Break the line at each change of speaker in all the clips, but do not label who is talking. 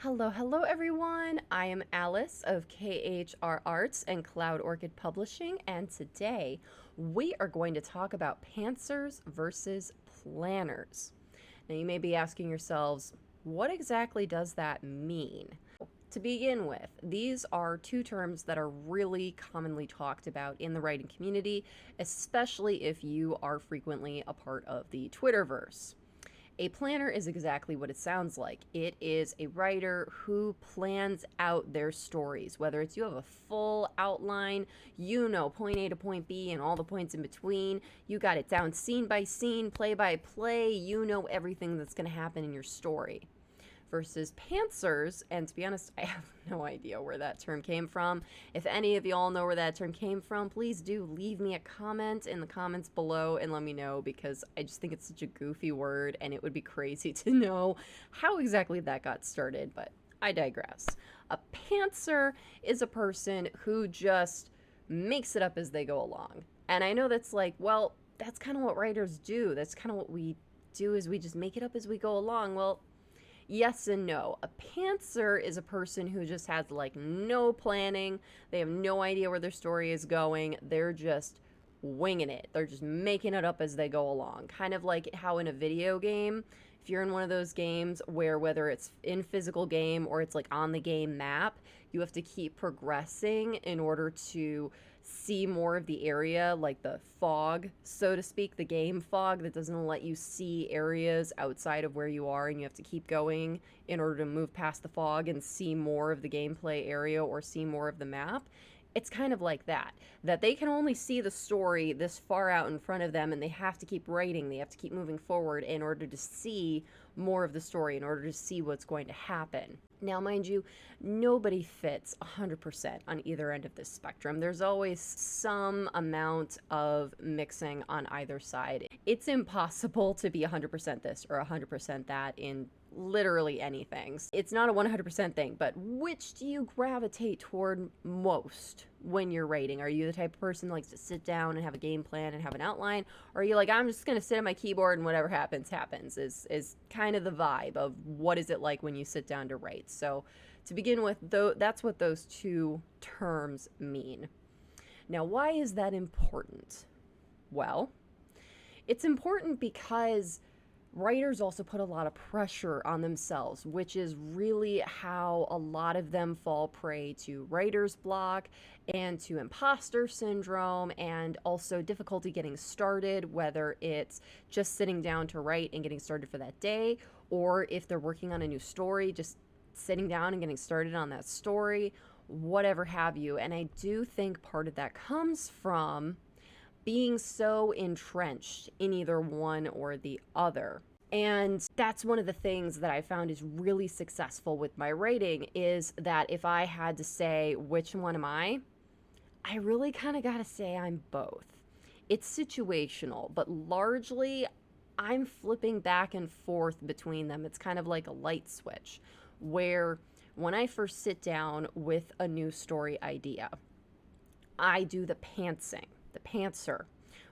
Hello everyone. I am Alice of KHR Arts and Cloud Orchid Publishing, and today we are going to talk about pantsers versus planners. Now, you may be asking yourselves, what exactly does that mean? To begin with, these are two terms that are really commonly talked about in the writing community, especially if you are frequently a part of the Twitterverse. A planner is exactly what it sounds like. It is a writer who plans out their stories, whether it's you have a full outline, point A to point B and all the points in between. You got it down scene by scene, play by play. You know everything that's going to happen in your story. Versus pantsers, and to be honest, I have no idea where that term came from. If any of y'all know where that term came from, please do leave me a comment in the comments below and let me know, because I just think it's such a goofy word and it would be crazy to know how exactly that got started, but I digress. A pantser is a person who just makes it up as they go along. And I know that's like, well, that's kind of what writers do. That's kind of what we do, is we just make it up as we go along. Well, yes and no. A pantser is a person who just has like no planning. They have no idea where their story is going. They're just winging it. They're just making it up as they go along. Kind of like how in a video game, if you're in one of those games where whether it's in physical game or it's like on the game map, you have to keep progressing in order to see more of the area, like the fog, so to speak, the game fog that doesn't let you see areas outside of where you are, and you have to keep going in order to move past the fog and see more of the gameplay area or see more of the map. It's kind of like that they can only see the story this far out in front of them, and they have to keep writing, they have to keep moving forward in order to see more of the story, in order to see what's going to happen. Now, mind you, nobody fits 100% on either end of this spectrum. There's always some amount of mixing on either side. It's impossible to be 100% this or 100% that in literally anything. It's not a 100% thing, but which do you gravitate toward most when you're writing? Are you the type of person that likes to sit down and have a game plan and have an outline? Or are you like, I'm just going to sit at my keyboard and whatever happens, happens, is kind of the vibe of what is it like when you sit down to write. So to begin with, though, that's what those two terms mean. Now, why is that important? Well, it's important because writers also put a lot of pressure on themselves, which is really how a lot of them fall prey to writer's block and to imposter syndrome, and also difficulty getting started, whether it's just sitting down to write and getting started for that day, or if they're working on a new story, just sitting down and getting started on that story, whatever have you. And I do think part of that comes from being so entrenched in either one or the other. And that's one of the things that I found is really successful with my writing, is that if I had to say which one am I really kind of got to say I'm both. It's situational, but largely I'm flipping back and forth between them. It's kind of like a light switch, where when I first sit down with a new story idea, I do the pantser,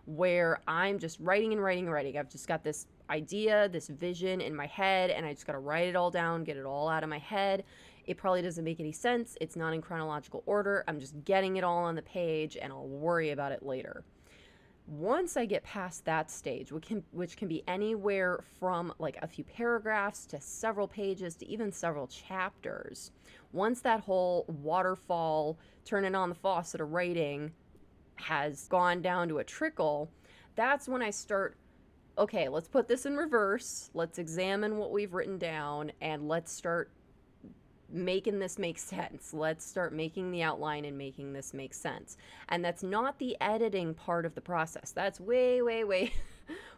where I'm just writing and writing and writing. I've just got this idea, this vision in my head, and I just got to write it all down, get it all out of my head. It probably doesn't make any sense. It's not in chronological order. I'm just getting it all on the page, and I'll worry about it later. Once I get past that stage, which can be anywhere from like a few paragraphs to several pages to even several chapters, once that whole waterfall, turning on the faucet of writing has gone down to a trickle, that's when I start, okay, let's put this in reverse. Let's examine what we've written down and let's start making this make sense. Let's start making the outline and making this make sense. And that's not the editing part of the process. That's way, way, way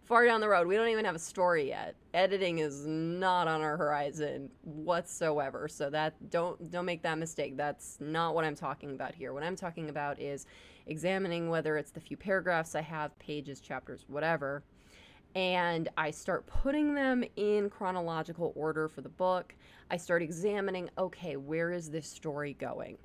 far down the road. We don't even have a story yet. Editing is not on our horizon whatsoever. So that don't make that mistake. That's not what I'm talking about here. What I'm talking about is examining whether it's the few paragraphs I have, pages, chapters, whatever, and I start putting them in chronological order for the book. I start examining, okay, where is this story going?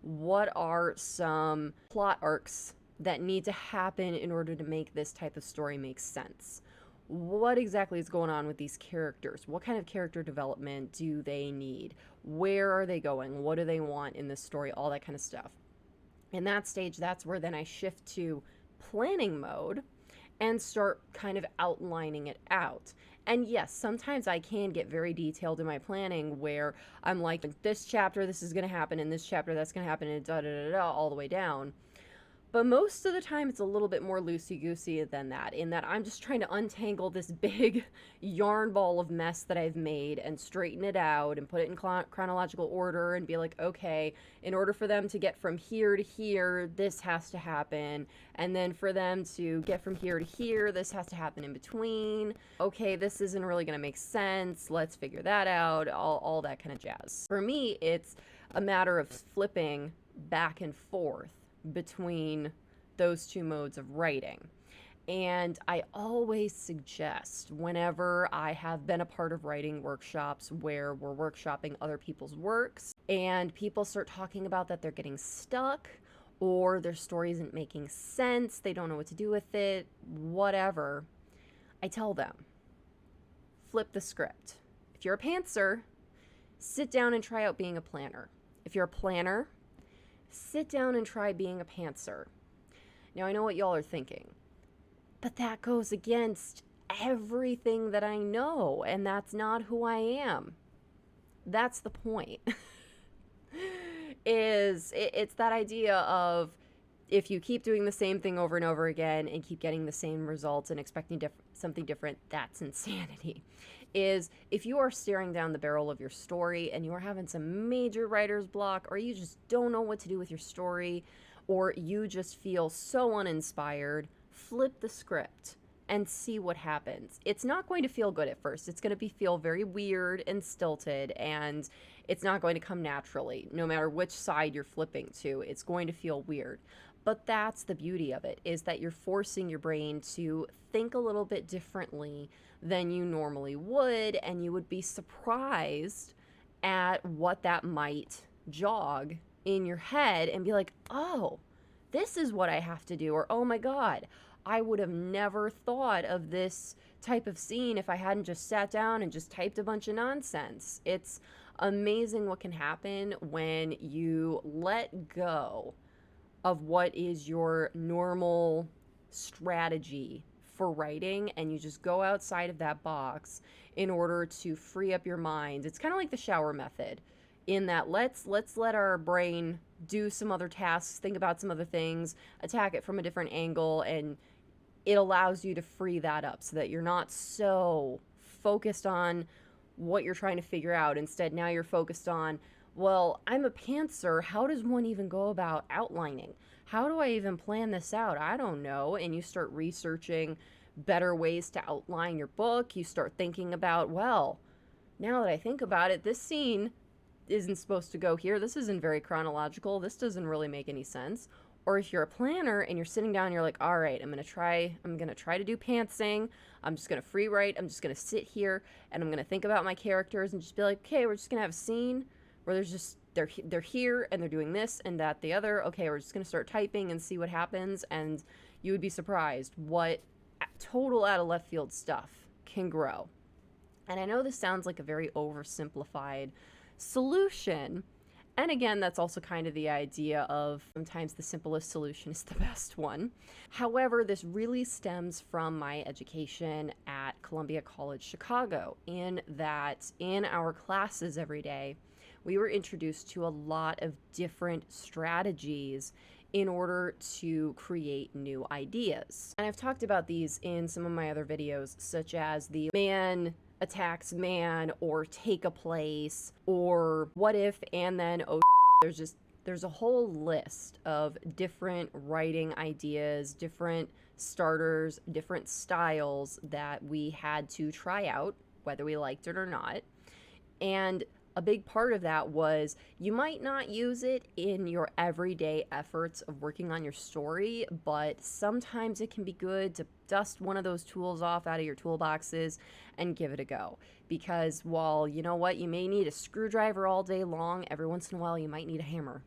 What are some plot arcs that need to happen in order to make this type of story make sense? what exactly is going on with these characters? What kind of character development do they need? Where are they going? What do they want in this story? All that kind of stuff. In that stage, that's where then I shift to planning mode and start kind of outlining it out. And yes, sometimes I can get very detailed in my planning where I'm like, this chapter, this is going to happen, in this chapter, that's going to happen, and da da da da, all the way down. But most of the time, it's a little bit more loosey-goosey than that, in that I'm just trying to untangle this big yarn ball of mess that I've made and straighten it out and put it in chronological order and be like, okay, in order for them to get from here to here, this has to happen. And then for them to get from here to here, this has to happen in between. Okay, this isn't really going to make sense. Let's figure that out. All that kind of jazz. For me, it's a matter of flipping back and forth between those two modes of writing. And I always suggest, whenever I have been a part of writing workshops where we're workshopping other people's works and people start talking about that they're getting stuck or their story isn't making sense, they don't know what to do with it, whatever, I tell them, flip the script. If you're a pantser, sit down and try out being a planner. If you're a planner, sit down and try being a pantser. Now, I know what y'all are thinking, but that goes against everything that I know, and that's not who I am. That's the point. It's that idea of, if you keep doing the same thing over and over again and keep getting the same results and expecting something different, that's insanity. Is if you are staring down the barrel of your story and you are having some major writer's block, or you just don't know what to do with your story, or you just feel so uninspired, flip the script and see what happens. It's not going to feel good at first. It's going to feel very weird and stilted, and it's not going to come naturally. No matter which side you're flipping to, it's going to feel weird. But that's the beauty of it, is that you're forcing your brain to think a little bit differently than you normally would, and you would be surprised at what that might jog in your head and be like, oh, this is what I have to do, or oh my God, I would have never thought of this type of scene if I hadn't just sat down and just typed a bunch of nonsense. It's amazing what can happen when you let go of what is your normal strategy for writing, and you just go outside of that box in order to free up your mind. It's kind of like the shower method, in that let's let our brain do some other tasks, think about some other things, attack it from a different angle, and it allows you to free that up so that you're not so focused on what you're trying to figure out. Instead, now you're focused on, well, I'm a pantser. How does one even go about outlining? How do I even plan this out? I don't know. And you start researching better ways to outline your book. You start thinking about, well, now that I think about it, this scene isn't supposed to go here. This isn't very chronological. This doesn't really make any sense. Or if you're a planner and you're sitting down, you're like, all right, I'm gonna try to do pantsing. I'm just gonna free write. I'm just gonna sit here and I'm gonna think about my characters and just be like, okay, we're just gonna have a scene where there's just they're here and they're doing this and that the other. Okay, we're just gonna start typing and see what happens, and you would be surprised what total out of left field stuff can grow. And I know this sounds like a very oversimplified solution. And again, that's also kind of the idea of sometimes the simplest solution is the best one. However, this really stems from my education at Columbia College Chicago, in that in our classes every day, we were introduced to a lot of different strategies in order to create new ideas. And I've talked about these in some of my other videos, such as the man attacks man, or take a place, or what if and then oh there's a whole list of different writing ideas, different starters, different styles that we had to try out, whether we liked it or not. And a big part of that was, you might not use it in your everyday efforts of working on your story, but sometimes it can be good to dust one of those tools off out of your toolboxes and give it a go. Because while, you know what, you may need a screwdriver all day long, every once in a while you might need a hammer.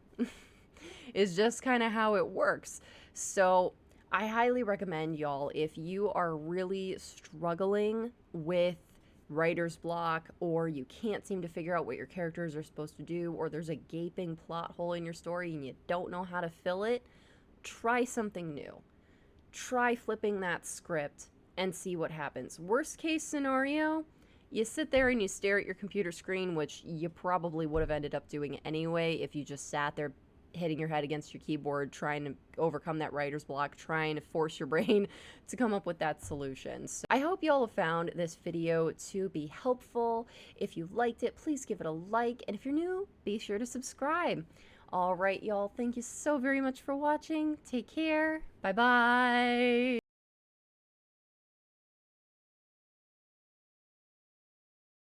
It's just kind of how it works. So I highly recommend y'all, if you are really struggling with writer's block, or you can't seem to figure out what your characters are supposed to do, or there's a gaping plot hole in your story and you don't know how to fill it, try something new. Try flipping that script and see what happens. Worst case scenario, you sit there and you stare at your computer screen, which you probably would have ended up doing anyway if you just sat there hitting your head against your keyboard trying to overcome that writer's block, trying to force your brain to come up with that solution. So I hope y'all have found this video to be helpful. If you liked it, please give it a like, and if you're new, be sure to subscribe. All right, y'all, thank you so very much for watching. Take care. Bye-bye.